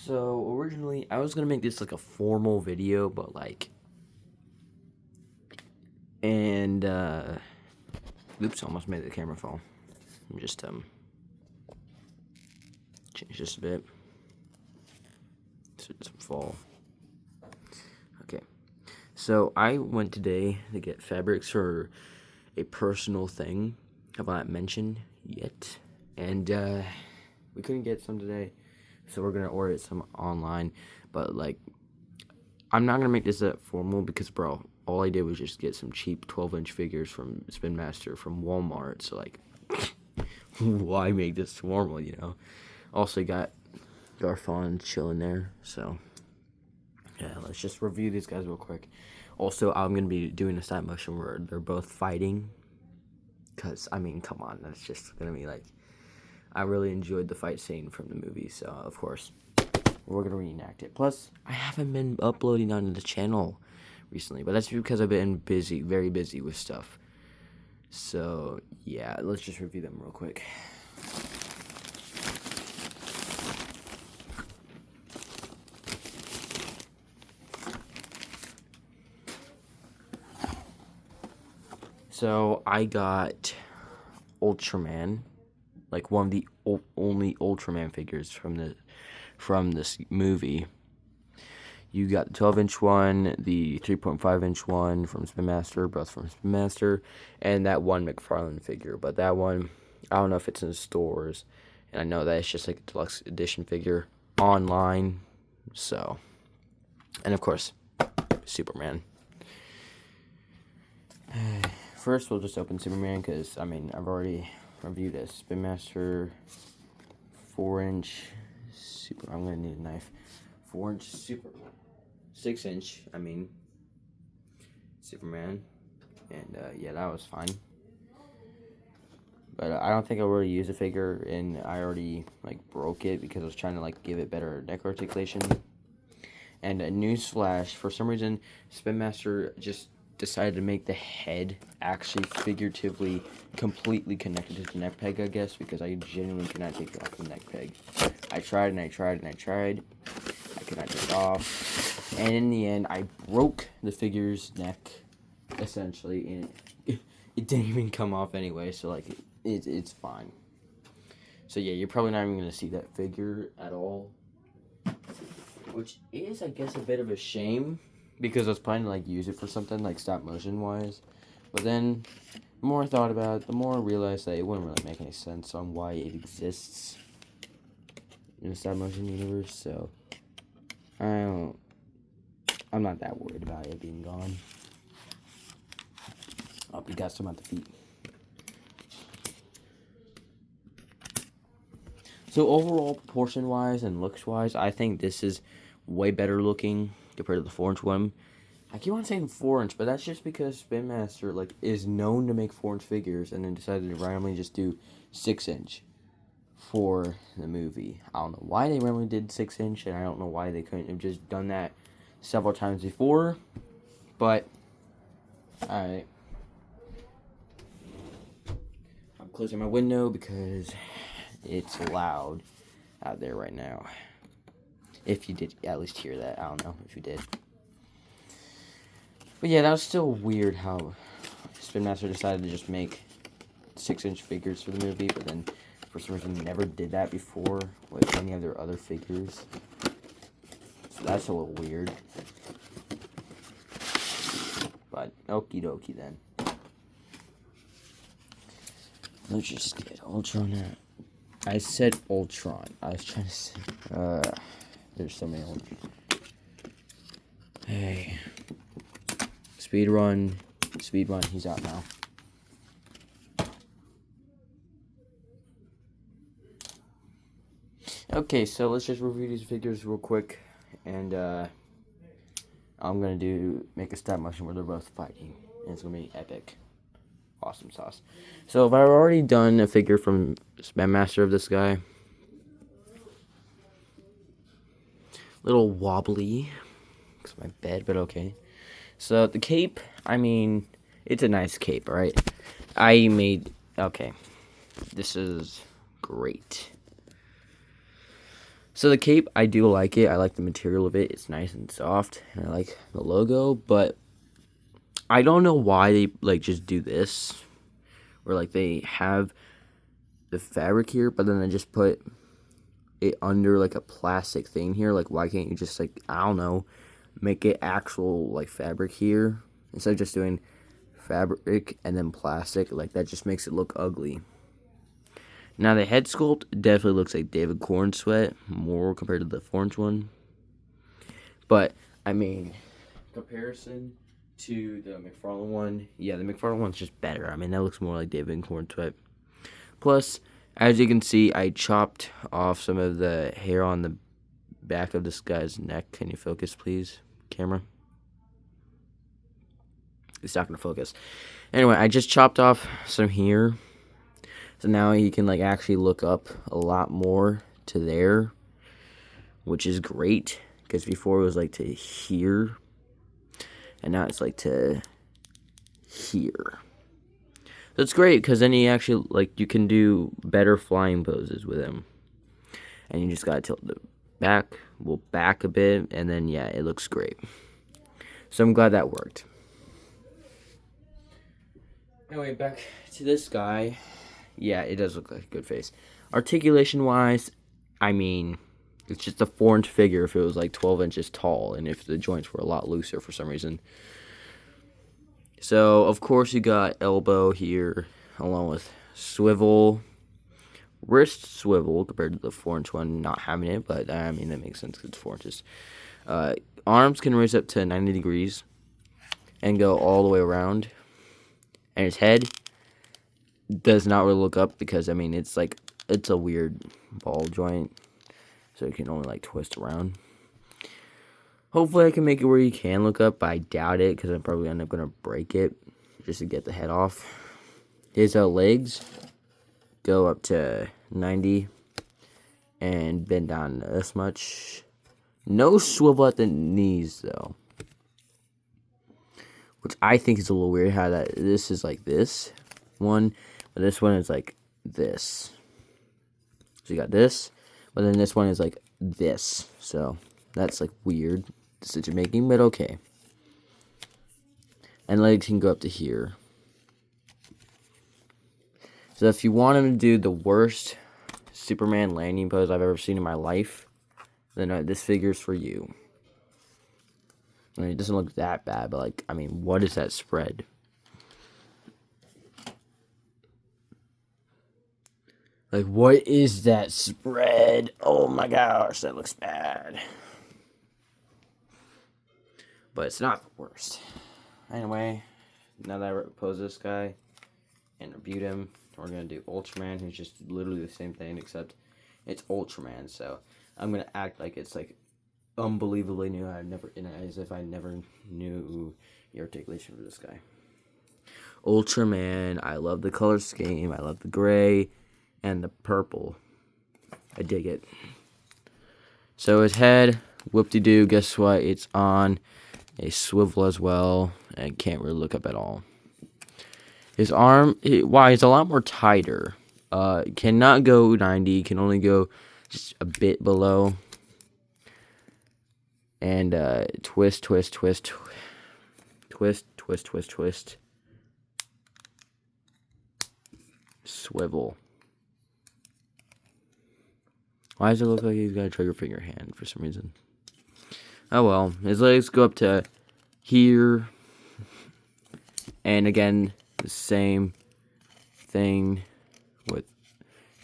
So originally I was gonna make this like a formal video, but and oops, almost made the camera fall. Let me just change this a bit so it doesn't fall. Okay, so I went today to get fabrics for a personal thing. Have I not mentioned yet? And we couldn't get some today, so we're gonna order some online. But I'm not gonna make this that formal because, bro, all I did was just get some cheap 12-inch figures from Spinmaster from Walmart. So why make this formal? Also got Garfon chilling there. So yeah, let's just review these guys real quick. Also, I'm gonna be doing a stop motion where they're both fighting. Cause I mean, come on, that's just gonna be I really enjoyed the fight scene from the movie, so of course we're gonna reenact it. Plus, I haven't been uploading on the channel recently, but that's because I've been busy, very busy with stuff. So yeah, let's just review them real quick. So I got Ultraman, one of the only Ultraman figures from this movie. You got the 12-inch one, the 3.5-inch one from Spinmaster, both from Spinmaster, and that one McFarlane figure. But that one, I don't know if it's in stores, and I know that it's just a deluxe edition figure online. So, and of course, Superman. First, we'll just open Superman because, I mean, I've already reviewed this. Spinmaster 4-inch Super. I'm going to need a knife. 4-inch Superman. 6-inch, Superman. And, yeah, that was fine. But I don't think I really used the figure, and I already, broke it because I was trying to, give it better neck articulation. And a newsflash, for some reason, Spinmaster just decided to make the head actually figuratively completely connected to the neck peg, I guess, because I genuinely could not take it off the neck peg. I tried and I tried and I tried. I could not take it off. And in the end, I broke the figure's neck, essentially, and it didn't even come off anyway, so, it's fine. So, yeah, you're probably not even going to see that figure at all, which is, I guess, a bit of a shame, because I was planning to, use it for something, stop motion-wise. But then, the more I thought about it, the more I realized that it wouldn't really make any sense on why it exists in the stop motion universe, so I'm not that worried about it being gone. Oh, we got some at the feet. So overall, proportion-wise and looks-wise, I think this is way better looking compared to the 4-inch one. I keep on saying 4-inch, but that's just because Spinmaster is known to make 4-inch figures, and then decided to randomly just do 6-inch for the movie. I don't know why they randomly did 6-inch, and I don't know why they couldn't have just done that several times before. But alright, I'm closing my window because it's loud out there right now. If you did at least hear that, I don't know if you did. But yeah, that was still weird how Spinmaster decided to just make 6-inch figures for the movie, but then for some reason never did that before with any of their other figures. So that's a little weird. But okie dokie then. Let's just get Ultron out. I said Ultron. I was trying to say. There's so many Ultron. Hey. Speed run, he's out now. Okay, so let's just review these figures real quick, and I'm gonna make a stop motion where they're both fighting, and it's gonna be epic. Awesome sauce. So I've already done a figure from Spinmaster of this guy. Little wobbly, because of my bed, but okay. So the cape, it's a nice cape, alright? Okay, this is great. So the cape, I do like it. I like the material of it. It's nice and soft, and I like the logo. But I don't know why they like just do this, or like they have the fabric here, but then they just put it under like a plastic thing here. Like, why can't you just like, I don't know, make it actual like fabric here instead of just doing fabric and then plastic? Like, that just makes it look ugly. Now the head sculpt definitely looks like David Corn sweat more compared to the Forge one, but I mean, comparison to the McFarlane one, yeah, the McFarlane one's just better. I mean, that looks more like David Corn sweat. Plus, as you can see, I chopped off some of the hair on the back of this guy's neck. Can you focus, please, camera? It's not going to focus. Anyway, I just chopped off some here. So now you can like actually look up a lot more to there, which is great. Because before it was like to here. And now it's like to here. So it's great because then you actually like you can do better flying poses with him. And you just gotta tilt the back, back a bit, and then yeah, it looks great. So I'm glad that worked. Anyway, back to this guy. Yeah, it does look like a good face. Articulation wise, I mean, it's just a 4-inch figure if it was like 12 inches tall and if the joints were a lot looser for some reason. So, of course, you got elbow here, along with swivel, wrist swivel compared to the 4-inch one not having it, but I mean, that makes sense because it's 4 inches. Arms can raise up to 90 degrees and go all the way around. And his head does not really look up because, I mean, it's a weird ball joint, so it can only like twist around. Hopefully I can make it where you can look up, but I doubt it because I'm probably end up going to break it just to get the head off. His legs go up to 90 and bend down this much. No swivel at the knees though, which I think is a little weird how this is like this one, but this one is like this. So you got this, but then this one is like this. So that's like weird decision making, but okay. And legs can go up to here. So if you want him to do the worst Superman landing pose I've ever seen in my life, then this figure's for you. I mean, it doesn't look that bad, but like, I mean, what is that spread? Like, what is that spread? Oh my gosh, that looks bad. But it's not the worst. Anyway, now that I posed this guy and reviewed him, we're going to do Ultraman, who's just literally the same thing, except it's Ultraman. So I'm going to act like it's like unbelievably new. As if I never knew the articulation for this guy. Ultraman, I love the color scheme. I love the gray and the purple. I dig it. So his head, whoop-de-doo, guess what? It's on a swivel as well, and can't really look up at all. His arm, he's a lot more tighter. Cannot go 90, can only go just a bit below. And twist, twist, twist, twist, twist, twist, twist. Swivel. Why does it look like he's got a trigger finger hand for some reason? Oh well, his legs go up to here. And again, the same thing with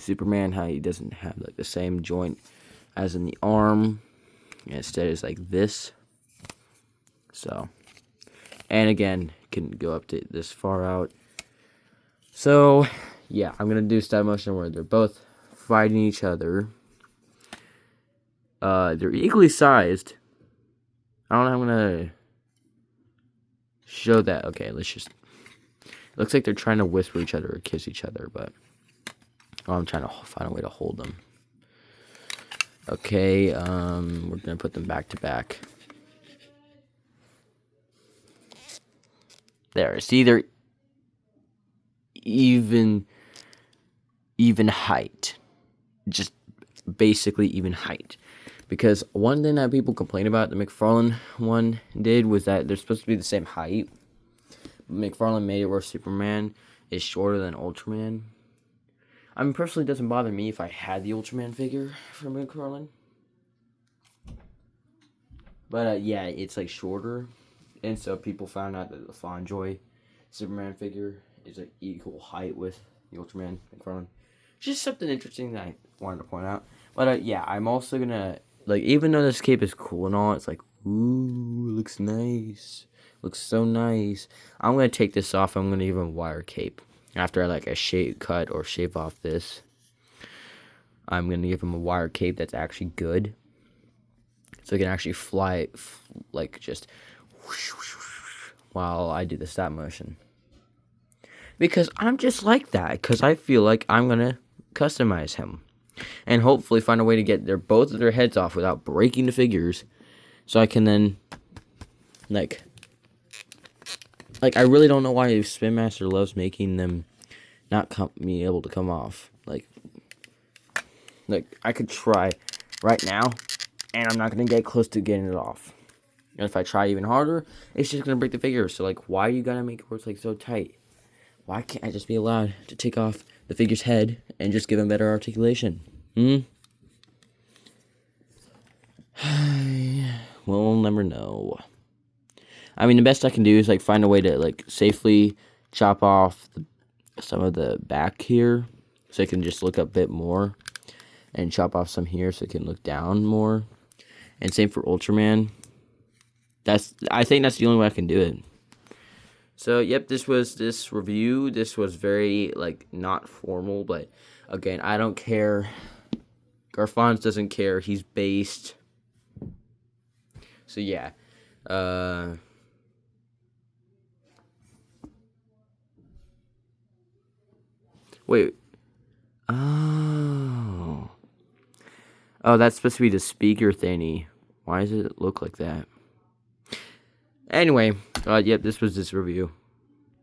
Superman, how he doesn't have like the same joint as in the arm. Instead it's like this. So, and again, can go up to this far out. So, yeah, I'm going to do stop motion where they're both fighting each other. They're equally sized. I don't know how I'm going to show that. Okay, let's just... It looks like they're trying to whisper each other or kiss each other, but... I'm trying to find a way to hold them. Okay, we're going to put them back to back. There, see, they're even height. Just basically even height. Because one thing that people complain about the McFarlane one did was that they're supposed to be the same height. McFarlane made it where Superman is shorter than Ultraman. I mean, personally, it doesn't bother me if I had the Ultraman figure from McFarlane. But, yeah, it's, like, shorter. And so people found out that the Fonjoy Superman figure is, like, equal height with the Ultraman McFarlane. Just something interesting that I wanted to point out. But, yeah, I'm also gonna, like, even though this cape is cool and all, it's like, ooh, it looks nice. Looks so nice. I'm gonna take this off. I'm gonna give him a wire cape. After I cut or shave off this, I'm gonna give him a wire cape that's actually good, so he can actually fly, like just whoosh, whoosh, whoosh, while I do the stop motion. Because I'm just like that. Because I feel like I'm gonna customize him, and hopefully find a way to get both of their heads off without breaking the figures, so I can then Like, I really don't know why Spinmaster loves making them not be able to come off. Like, I could try right now, and I'm not going to get close to getting it off. And if I try even harder, it's just going to break the figure. So, like, why you got to make it where it's, like, so tight? Why can't I just be allowed to take off the figure's head and just give him better articulation? We'll never know. I mean, the best I can do is, like, find a way to, like, safely chop off some of the back here so it can just look up a bit more. And chop off some here so it can look down more. And same for Ultraman. I think that's the only way I can do it. So, yep, this was this review. This was very, like, not formal. But, again, I don't care. Garfons doesn't care. He's based. So, yeah. Wait. Oh, that's supposed to be the speaker thingy. Why does it look like that? Anyway, yep, this was this review.